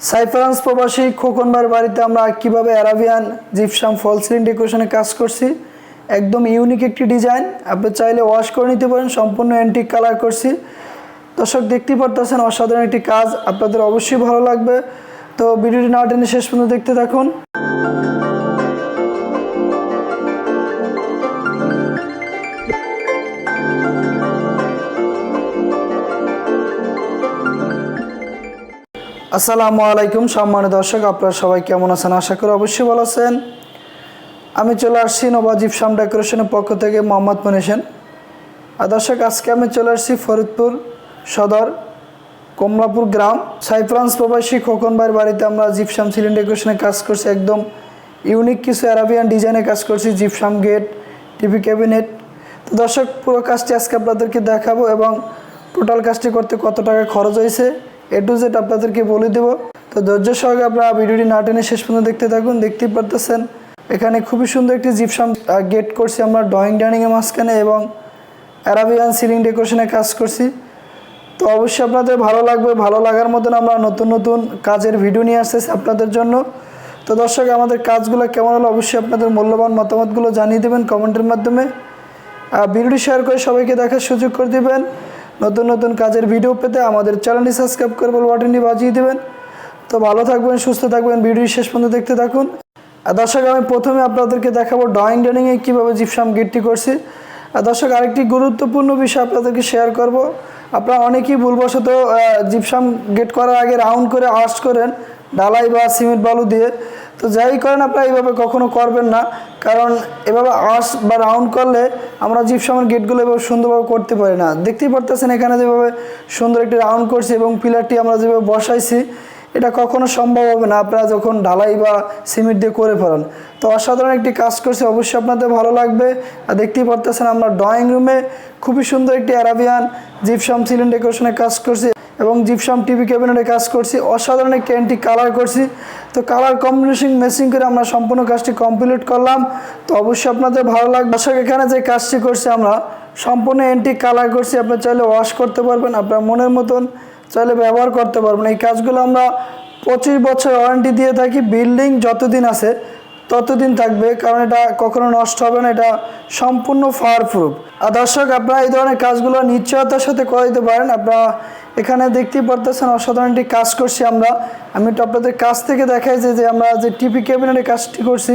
সাইফ্রান্স প্রবাসী খোকন ভাইয়ের বাড়িতে আমরা কিভাবে অ্যারাবিয়ান জিপসাম ফল সিলিং ডেকোরেশনে কাজ করছি। একদম ইউনিক একটি ডিজাইন, আপনি চাইলে ওয়াশ করে নিতে পারেন। সম্পূর্ণ অ্যান্টিক কালার করছি। দর্শক দেখতেই পারতেছেন অসাধারণ একটি কাজ, আপনাদের অবশ্যই ভালো লাগবে। তো ভিডিওটি না টেনে শেষ পর্যন্ত দেখতে থাকুন। আসসালামু আলাইকুম সম্মানিত দর্শক, আপনারা সবাই কেমন আছেন? আশা করি অবশ্যই ভালো আছেন। আমি চলে আসছি নোভা জিপসাম ডেকোরেশনের পক্ষ থেকে মোহাম্মদ মনীষেন। আর দর্শক, আজকে আমি চলে আসছি ফরিদপুর সদর কমলাপুর গ্রাম সাইফ্রান্স প্রবাসী খোকন ভাইয়ের বাড়িতে আমরা জিপসাম সিলিং ডেকোরেশনে কাজ করছি। একদম ইউনিক কিছু অ্যারাবিয়ান ডিজাইনে কাজ করছি, জিপসাম গেট, টিভি ক্যাবিনেট। তো দর্শক, পুরো কাজটি আজকে আপনাদেরকে দেখাবো এবং টোটাল কাজটি করতে কত টাকা খরচ হয়েছে A to Z আপনাদেরকে বলে দেব। তো ধৈর্য সহকারে আপনারা ভিডিওটি না টেনে শেষ পর্যন্ত দেখতে থাকুন। দেখতেই পারতেছেন এখানে খুবই সুন্দর একটি জিপসাম গেট করছি আমরা ড্রয়িং ডাইনিংয়ের মাঝখানে এবং অ্যারাবিয়ান সিলিং ডেকোরেশনে কাজ করছি। তো অবশ্যই আপনাদের ভালো লাগবে। ভালো লাগার মতন আমরা নতুন নতুন কাজের ভিডিও নিয়ে আসতেছি আপনাদের জন্য। তো দর্শক, আমাদের কাজগুলো কেমন হলো অবশ্যই আপনাদের মূল্যবান মতামতগুলো জানিয়ে দেবেন কমেন্টের মাধ্যমে। ভিডিওটি শেয়ার করে সবাইকে দেখার সুযোগ করে দেবেন। নতুন নতুন কাজের ভিডিও পেতে আমাদের চ্যানেলটি সাবস্ক্রাইব করে বেল বাটনটি বাজিয়ে দেবেন। তো ভালো থাকবেন, সুস্থ থাকবেন, ভিডিও শেষ পর্যন্ত দেখতে থাকুন। দর্শক, আমি প্রথমে আপনাদেরকে দেখাবো ড্রয়িং ডাইনিংয়ে কীভাবে জিপসাম গেটটি করছি। দর্শক, আরেকটি গুরুত্বপূর্ণ বিষয় আপনাদেরকে শেয়ার করব। আপনারা অনেকেই ভুলবশত জিপসাম গেট করার আগে রাউন্ড করে আর্চ করেন ঢালাই বা সিমেন্ট বালু দিয়ে। তো যাই করেন আপনারা এইভাবে কখনো করবেন না, কারণ এভাবে আর্চ বা রাউন্ড করলে আমরা জিপসামের গেটগুলো এভাবে সুন্দরভাবে করতে পারি না। দেখতেই পারতেছেন এখানে যেভাবে সুন্দর একটি রাউন্ড করছি এবং পিলারটি আমরা যেভাবে বসাইছি, এটা কখনো সম্ভব হবে না আপনারা যখন ঢালাই বা সিমেন্ট দিয়ে করে ফেলেন। তো অসাধারণ একটি কাজ করছি, অবশ্যই আপনাদের ভালো লাগবে। আর দেখতেই পারতেছেন আমরা ড্রয়িং রুমে খুবই সুন্দর একটি অ্যারাবিয়ান জিপসাম সিলিং ডেকোরেশনে কাজ করছি এবং জিপসাম টিভি ক্যাবিনেটে কাজ করছি। অসাধারণ একটি অ্যান্টিক কালার করছি। তো কালার কম্বিনেশন ম্যাচিং করে আমরা সম্পূর্ণ কাজটি কমপ্লিট করলাম। তো অবশ্যই আপনাদের ভালো লাগবে। দর্শক, এখানে যে কাজটি করছি আমরা সম্পূর্ণ অ্যান্টিক কালার করছি। আপনি চাইলে ওয়াশ করতে পারবেন, আপনার মনের মতন চাইলে ব্যবহার করতে পারবেন। এই কাজগুলো আমরা 25 বছর ওয়ারেন্টি দিয়ে থাকি। বিল্ডিং যতদিন আছে ততদিন থাকবে, কারণ এটা কখনো নষ্ট হবে না, এটা সম্পূর্ণ ফায়ার প্রুফ। আর দর্শক, আপনারা এই ধরনের কাজগুলো নিশ্চয়তার সাথে করে দিতে পারেন। আপনারা এখানে দেখতেই পারতেছেন অসাধারণ একটি কাজ করছি আমরা। আমি একটু আপনাদের কাছ থেকে দেখাই যে আমরা যে টিভি ক্যাবিনেটের কাজটি করছি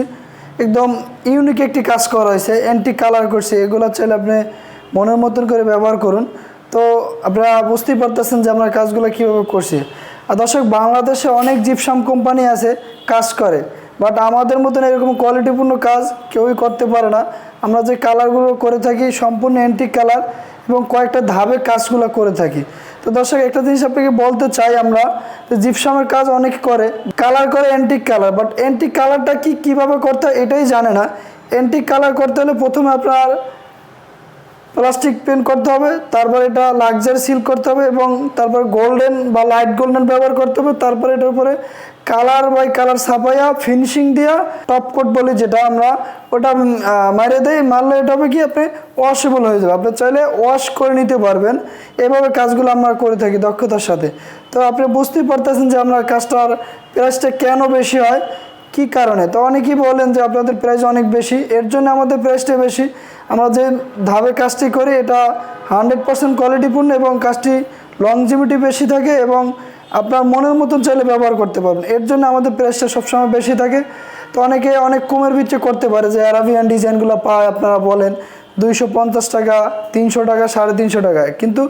একদম ইউনিক একটি কাজ করা হয়েছে, অ্যান্টিক কালার করছি। এগুলো চাইলে আপনি মনের মতন করে ব্যবহার করুন। তো আপনারা বুঝতেই পারতেছেন যে আমরা কাজগুলো কীভাবে করছি। আর দর্শক, বাংলাদেশে অনেক জিপসাম কোম্পানি আছে কাজ করে, বাট আমাদের মতন এরকম কোয়ালিটিপূর্ণ কাজ কেউই করতে পারে না। আমরা যে কালারগুলো করে থাকি সম্পূর্ণ অ্যান্টিক কালার এবং কয়েকটা ধাপে কাজগুলো করে থাকি। তো দর্শক, একটা জিনিস আপনাকে বলতে চাই, আমরা জিপসামের কাজ অনেকে করে কালার করে অ্যান্টিক কালার, বাট অ্যান্টিক কালারটা কীভাবে করতে হয় এটাই জানে না। অ্যান্টিক কালার করতে হলে প্রথমে আপনার প্লাস্টিক পেন্ট করতে হবে, তারপর এটা লাক্সারি সিল করতে হবে এবং তারপর গোল্ডেন বা লাইট গোল্ডেন ব্যবহার করতে হবে। তারপরে এটার উপরে কালার বাই কালার ছাপাইয়া ফিনিশিং দিয়া টপ কোট বলি যেটা আমরা, ওটা মারে দেয়। মারলে এটা হবে কি আপনি ওয়াশেবল হয়ে যাবে, আপনি চাইলে ওয়াশ করে নিতে পারবেন। এভাবে কাজগুলো আমরা করে থাকি দক্ষতার সাথে। তো আপনি বুঝতেই পারতেছেন যে আমরা কাজটার প্রাইসটা কেন বেশি হয়, কি কারণে। তো অনেকেই বলেন যে আপনাদের প্রাইস অনেক বেশি, এর জন্য আমাদের প্রাইসটা বেশি। আমরা যে ধাপে কাজটি করি এটা 100% কোয়ালিটিপূর্ণ এবং কাজটি লংজিভিটি বেশি থাকে এবং আপনার মনের মতন চাইলে ব্যবহার করতে পারবেন, এর জন্য আমাদের প্রাইসটা সবসময় বেশি থাকে। তো অনেকে অনেক কমের ভিতরে করতে পারে, যে অ্যারাবিয়ান ডিজাইনগুলো পায় আপনারা বলেন 250 টাকা, 300 টাকা, 350 টাকায়, কিন্তু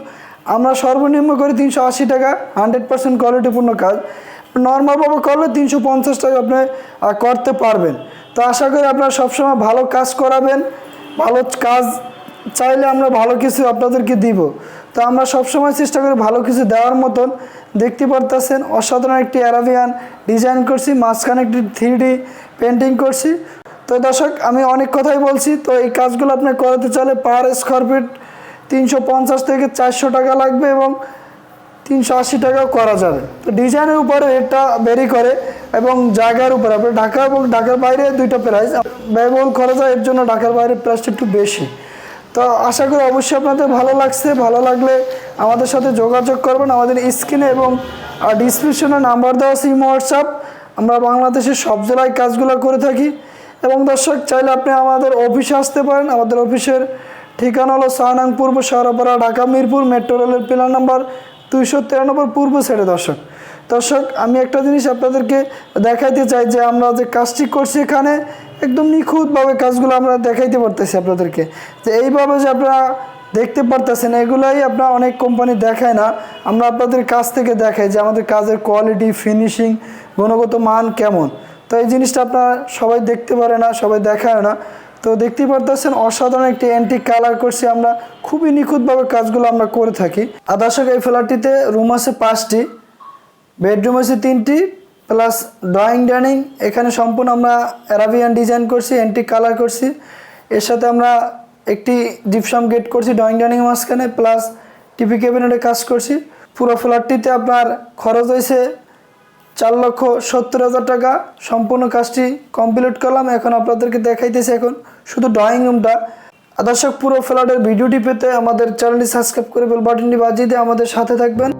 আমরা সর্বনিম্ন করি 380 টাকা। 100% কোয়ালিটিপূর্ণ কাজ নর্মালভাবে করলে 350 টাকা আপনি করতে পারবেন। তো আশা করি আপনারা সবসময় ভালো কাজ করাবেন, ভালো কাজ চাইলে আমরা ভালো কিছু আপনাদেরকে দিব। তো আমরা সবসময় চেষ্টা করি ভালো কিছু দেওয়ার মতন। দেখতে পারতেছেন অসাধারণ একটি অ্যারাবিয়ান ডিজাইন করছি, মাঝখানে একটি 3D পেন্টিং করছি। তো দর্শক, আমি অনেক কথাই বলছি। তো এই কাজগুলো আপনি করাতে চাইলে পার স্কোয়ার ফিট 350 থেকে 400 টাকা লাগবে এবং 380 টাকাও করা যাবে। তো ডিজাইনের উপরে রেটটা ভেরি করে এবং জায়গার উপরে। আপনি ঢাকা এবং ঢাকার বাইরে দুইটা প্রাইস ব্যয়বহুল খরচ হয়, এর জন্য ঢাকার বাইরে প্রাইসটা একটু বেশি। তো আশা করি অবশ্যই আপনাদের ভালো লাগছে। ভালো লাগলে আমাদের সাথে যোগাযোগ করবেন। আমাদের স্ক্রিনে এবং ডিসক্রিপশনে নাম্বার দেওয়া আছে, ইমো, হোয়াটসঅ্যাপ। আমরা বাংলাদেশের সব জেলায় কাজগুলো করে থাকি। এবং দর্শক চাইলে আপনি আমাদের অফিসে আসতে পারেন। আমাদের অফিসের ঠিকানা হলো 6 নং পূর্ব শেওড়াপাড়া, ঢাকা মিরপুর মেট্রো রেলের পিলার নাম্বার 293 পূর্ব সাইডে। দর্শক আমি একটা জিনিস আপনাদেরকে দেখাইতে চাই যে আমরা যে কাজটি করছি এখানে একদম নিখুঁতভাবে কাজগুলো আমরা দেখাইতে পারতেছি আপনাদেরকে, যে এইভাবে যে আপনারা দেখতে পারতেছেন এগুলাই আপনার অনেক কোম্পানি দেখায় না। আমরা আপনাদের কাছ থেকে দেখাই যে আমাদের কাজের কোয়ালিটি, ফিনিশিং, গুণগত মান কেমন। তো এই জিনিসটা আপনারা সবাই দেখতে পারে না, সবাই দেখায় না। তো দেখতেই পারতেছেন অসাধারণ একটি অ্যান্টিক কালার করছি আমরা, খুবই নিখুঁতভাবে কাজগুলো আমরা করে থাকি। আর দর্শক এই ফ্ল্যাটটিতে রুম আছে 5টি, বেডরুম আছে 3টি, প্লাস ড্রয়িং ডাইনিং। এখানে সম্পূর্ণ আমরা অ্যারাবিয়ান ডিজাইন করছি, অ্যান্টিক কালার করছি। এর সাথে আমরা একটি জিপসাম গেট করছি ড্রয়িং ডাইনিং মাঝখানে, প্লাস টিভি ক্যাবিনেটে কাজ করছি। পুরো ফ্ল্যাটটিতে আপনার খরচ হয়েছে 4,70,000 টাকা। সম্পূর্ণ কাজটি কমপ্লিট করলাম। এখন আপনাদেরকে দেখাইতেছি এখন শুধু ড্রয়িং রুমটা। দর্শক পুরো ফ্ল্যাটের ভিডিওটি পেতে আমাদের চ্যানেলটি সাবস্ক্রাইব করে বেল বাটনটি বাজিয়ে দিয়ে আমাদের সাথে থাকবেন।